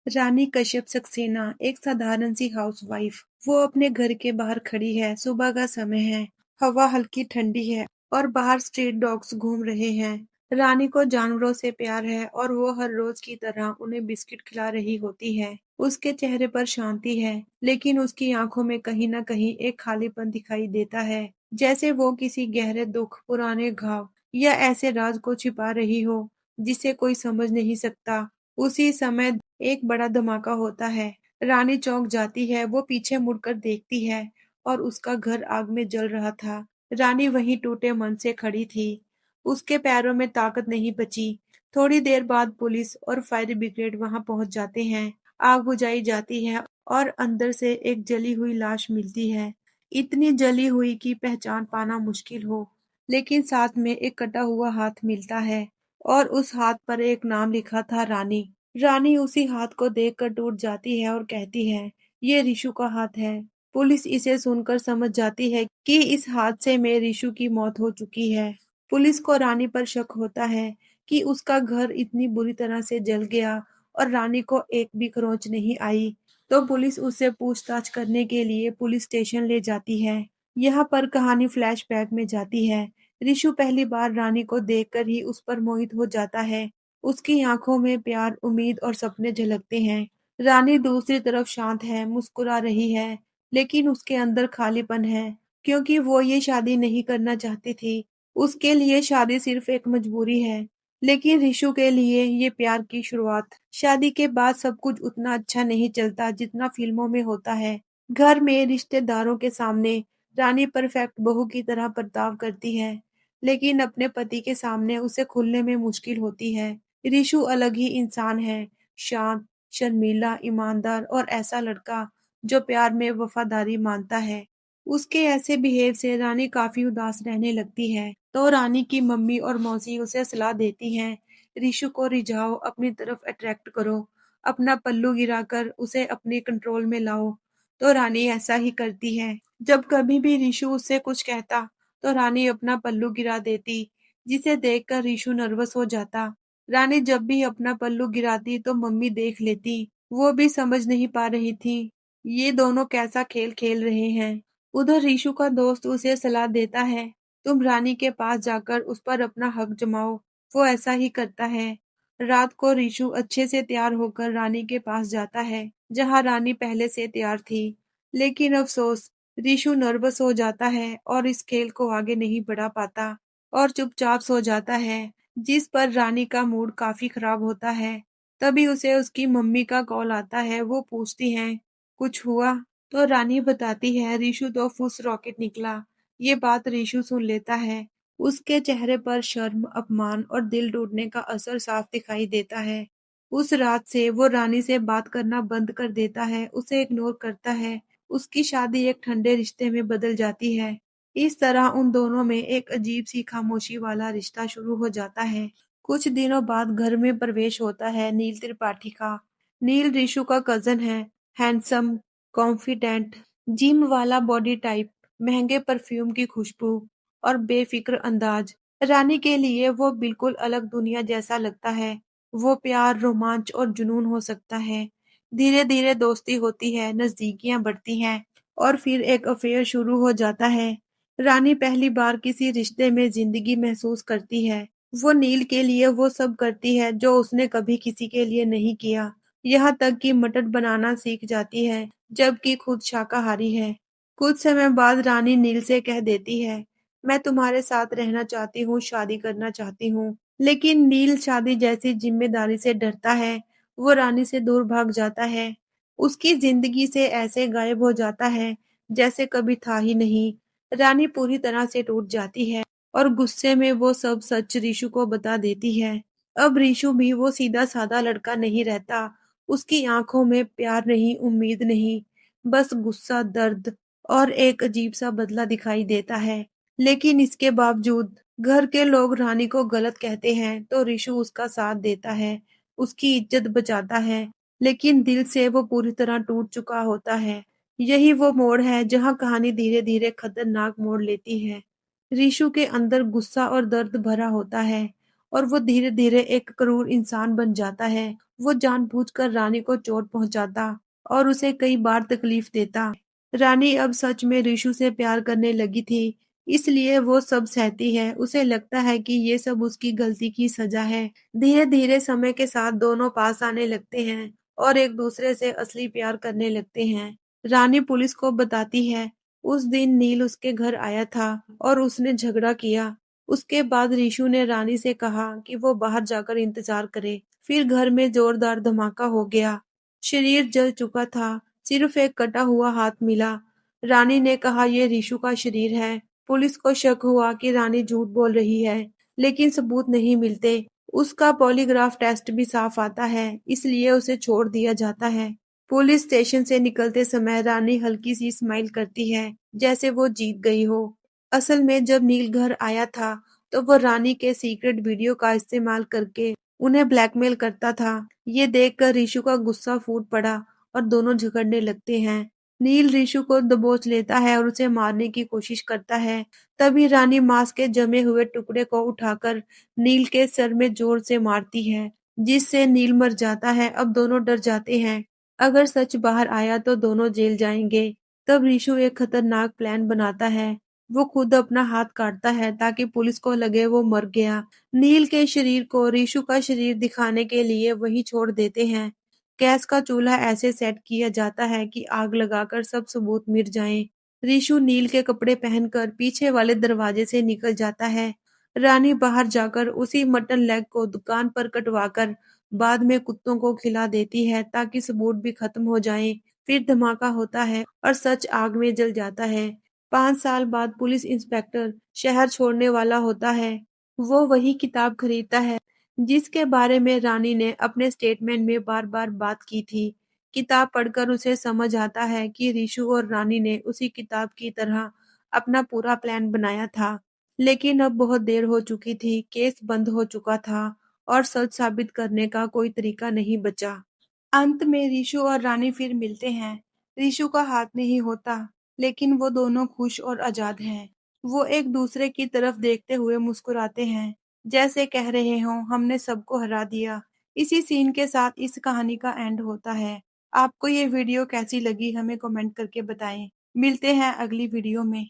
रानी कश्यप सक्सेना एक साधारण सी हाउसवाइफ। वो अपने घर के बाहर खड़ी है। सुबह का समय है। हवा हल्की ठंडी है और बाहर स्ट्रीट डॉग्स घूम रहे हैं। रानी को जानवरों से प्यार है और वो हर रोज की तरह उन्हें बिस्किट खिला रही होती है। उसके चेहरे पर शांति है, लेकिन उसकी आंखों में कहीं न कहीं एक खालीपन दिखाई देता है, जैसे वो किसी गहरे दुख, पुराने घाव या ऐसे राज को छिपा रही हो जिसे कोई समझ नहीं सकता। उसी समय एक बड़ा धमाका होता है। रानी चौंक जाती है। वो पीछे मुड़कर देखती है और उसका घर आग में जल रहा था। रानी वहीं टूटे मन से खड़ी थी। उसके पैरों में ताकत नहीं बची। थोड़ी देर बाद पुलिस और फायर ब्रिगेड वहां पहुंच जाते हैं। आग बुझाई जाती है और अंदर से एक जली हुई लाश मिलती है। इतनी जली हुई कि पहचान पाना मुश्किल हो, लेकिन साथ में एक कटा हुआ हाथ मिलता है और उस हाथ पर एक नाम लिखा था, रानी। रानी उसी हाथ को देखकर टूट जाती है और कहती है, ये रिशु का हाथ है। पुलिस इसे सुनकर समझ जाती है कि इस हादसे में रिशु की मौत हो चुकी है। पुलिस को रानी पर शक होता है कि उसका घर इतनी बुरी तरह से जल गया और रानी को एक भी खरोंच नहीं आई। तो पुलिस उससे पूछताछ करने के लिए पुलिस स्टेशन ले जाती है। यहाँ पर कहानी फ्लैशबैक में जाती है। रिशु पहली बार रानी को देखकर ही उस पर मोहित हो जाता है। उसकी आंखों में प्यार, उम्मीद और सपने झलकते हैं। रानी दूसरी तरफ शांत है, मुस्कुरा रही है, लेकिन उसके अंदर खालीपन है, क्योंकि वो ये शादी नहीं करना चाहती थी। उसके लिए शादी सिर्फ एक मजबूरी है, लेकिन रिशु के लिए ये प्यार की शुरुआत। शादी के बाद सब कुछ उतना अच्छा नहीं चलता जितना फिल्मों में होता है। घर में रिश्तेदारों के सामने रानी परफेक्ट बहू की तरह बर्ताव करती है, लेकिन अपने पति के सामने उसे खुलने में मुश्किल होती है। रिशु अलग ही इंसान है, शांत, शर्मीला, ईमानदार और ऐसा लड़का जो प्यार में वफादारी मानता है। उसके ऐसे बिहेव से रानी काफी उदास रहने लगती है, तो रानी की मम्मी और मौसी उसे सलाह देती हैं, रिशु को रिझाओ, अपनी तरफ अट्रैक्ट करो, अपना पल्लू गिराकर उसे अपने कंट्रोल में लाओ। तो रानी ऐसा ही करती है। जब कभी भी रिशु उससे कुछ कहता, तो रानी अपना पल्लू गिरा देती, जिसे देखकर रिशु नर्वस हो जाता। रानी जब भी अपना पल्लू गिराती तो मम्मी देख लेती। वो भी समझ नहीं पा रही थी ये दोनों कैसा खेल खेल रहे हैं। उधर रीशु का दोस्त उसे सलाह देता है, तुम रानी के पास जाकर उस पर अपना हक जमाओ। वो ऐसा ही करता है। रात को रीशु अच्छे से तैयार होकर रानी के पास जाता है, जहाँ रानी पहले से तैयार थी। लेकिन अफसोस, रीशु नर्वस हो जाता है और इस खेल को आगे नहीं बढ़ा पाता और चुपचाप सो जाता है, जिस पर रानी का मूड काफी खराब होता है। तभी उसे उसकी मम्मी का कॉल आता है। वो पूछती हैं, कुछ हुआ? तो रानी बताती है, रीशु तो फुस रॉकेट निकला। ये बात रीशु सुन लेता है। उसके चेहरे पर शर्म, अपमान और दिल टूटने का असर साफ दिखाई देता है। उस रात से वो रानी से बात करना बंद कर देता है, उसे इग्नोर करता है। उसकी शादी एक ठंडे रिश्ते में बदल जाती है। इस तरह उन दोनों में एक अजीब सी खामोशी वाला रिश्ता शुरू हो जाता है। कुछ दिनों बाद घर में प्रवेश होता है नील त्रिपाठी का। नील रीशु का कजन है। हैंडसम, कॉन्फिडेंट, जिम वाला बॉडी टाइप, महंगे परफ्यूम की खुशबू और बेफिक्र अंदाज। रानी के लिए वो बिल्कुल अलग दुनिया जैसा लगता है। वो प्यार, रोमांच और जुनून हो सकता है। धीरे धीरे दोस्ती होती है, नजदीकियां बढ़ती हैं और फिर एक अफेयर शुरू हो जाता है। रानी पहली बार किसी रिश्ते में जिंदगी महसूस करती है। वो नील के लिए वो सब करती है जो उसने कभी किसी के लिए नहीं किया। यहाँ तक कि मटर बनाना सीख जाती है, जबकि खुद शाकाहारी है। कुछ समय बाद रानी नील से कह देती है, मैं तुम्हारे साथ रहना चाहती हूँ, शादी करना चाहती हूँ। लेकिन नील शादी जैसी जिम्मेदारी से डरता है। वो रानी से दूर भाग जाता है। उसकी जिंदगी से ऐसे गायब हो जाता है जैसे कभी था ही नहीं। रानी पूरी तरह से टूट जाती है और गुस्से में वो सब सच रीशु को बता देती है। अब रीशु भी वो सीधा साधा लड़का नहीं रहता। उसकी आंखों में प्यार नहीं, उम्मीद नहीं, बस गुस्सा, दर्द और एक अजीब सा बदला दिखाई देता है। लेकिन इसके बावजूद घर के लोग रानी को गलत कहते हैं तो रीशु उसका साथ देता है, उसकी इज्जत बचाता है, लेकिन दिल से वो पूरी तरह टूट चुका होता है। यही वो मोड़ है जहाँ कहानी धीरे धीरे खतरनाक मोड़ लेती है। रीशु के अंदर गुस्सा और दर्द भरा होता है और वो धीरे धीरे एक क्रूर इंसान बन जाता है। वो जानबूझकर रानी को चोट पहुंचाता और उसे कई बार तकलीफ देता। रानी अब सच में ऋषु से प्यार करने लगी थी, इसलिए वो सब सहती है। उसे लगता है कि ये सब उसकी गलती की सजा है। धीरे धीरे समय के साथ दोनों पास आने लगते हैं और एक दूसरे से असली प्यार करने लगते हैं। रानी पुलिस को बताती है, उस दिन नील उसके घर आया था और उसने झगड़ा किया। उसके बाद ऋषु ने रानी से कहा कि वो बाहर जाकर इंतजार करे। फिर घर में जोरदार धमाका हो गया। शरीर जल चुका था, सिर्फ एक कटा हुआ हाथ मिला। रानी ने कहा ये ऋषु का शरीर है। पुलिस को शक हुआ कि रानी झूठ बोल रही है, लेकिन सबूत नहीं मिलते। उसका पॉलीग्राफ टेस्ट भी साफ आता है, इसलिए उसे छोड़ दिया जाता है। पुलिस स्टेशन से निकलते समय रानी हल्की सी स्माइल करती है, जैसे वो जीत गई हो। असल में जब नील घर आया था, तो वो रानी के सीक्रेट वीडियो का इस्तेमाल करके उन्हें ब्लैकमेल करता था। ये देखकर ऋषु का गुस्सा फूट पड़ा और दोनों झगड़ने लगते हैं। नील ऋषु को दबोच लेता है और उसे मारने की कोशिश करता है। तभी रानी मांस के जमे हुए टुकड़े को उठाकर नील के सर में जोर से मारती है, जिससे नील मर जाता है। अब दोनों डर जाते हैं, अगर सच बाहर आया तो दोनों जेल जाएंगे। तब ऋषु एक खतरनाक प्लान बनाता है। वो खुद अपना हाथ काटता है ताकि पुलिस को लगे वो मर गया। नील के शरीर को ऋषु का शरीर दिखाने के लिए वहीं छोड़ देते हैं। गैस का चूल्हा ऐसे सेट किया जाता है कि आग लगाकर सब सबूत मिट जाएं। ऋषु नील के कपड़े पहनकर पीछे वाले दरवाजे से निकल जाता है। रानी बाहर जाकर उसी मटन लेग को दुकान पर कटवाकर बाद में कुत्तों को खिला देती है ताकि सबूत भी खत्म हो जाएं। फिर धमाका होता है और सच आग में जल जाता है। 5 साल बाद पुलिस इंस्पेक्टर शहर छोड़ने वाला होता है। वो वही किताब खरीदता है जिसके बारे में रानी ने अपने स्टेटमेंट में बार-बार बात की थी। किताब पढ़कर उसे समझ आता है कि ऋषु और रानी ने उसी किताब की तरह अपना पूरा प्लान बनाया था। लेकिन अब बहुत देर हो चुकी थी, केस बंद हो चुका था और सच साबित करने का कोई तरीका नहीं बचा। अंत में ऋषु और रानी फिर मिलते हैं। ऋषु का हाथ नहीं होता, लेकिन वो दोनों खुश और आजाद हैं। वो एक दूसरे की तरफ देखते हुए मुस्कुराते हैं, जैसे कह रहे हों हमने सबको हरा दिया। इसी सीन के साथ इस कहानी का एंड होता है। आपको ये वीडियो कैसी लगी हमें कमेंट करके बताएं। मिलते हैं अगली वीडियो में।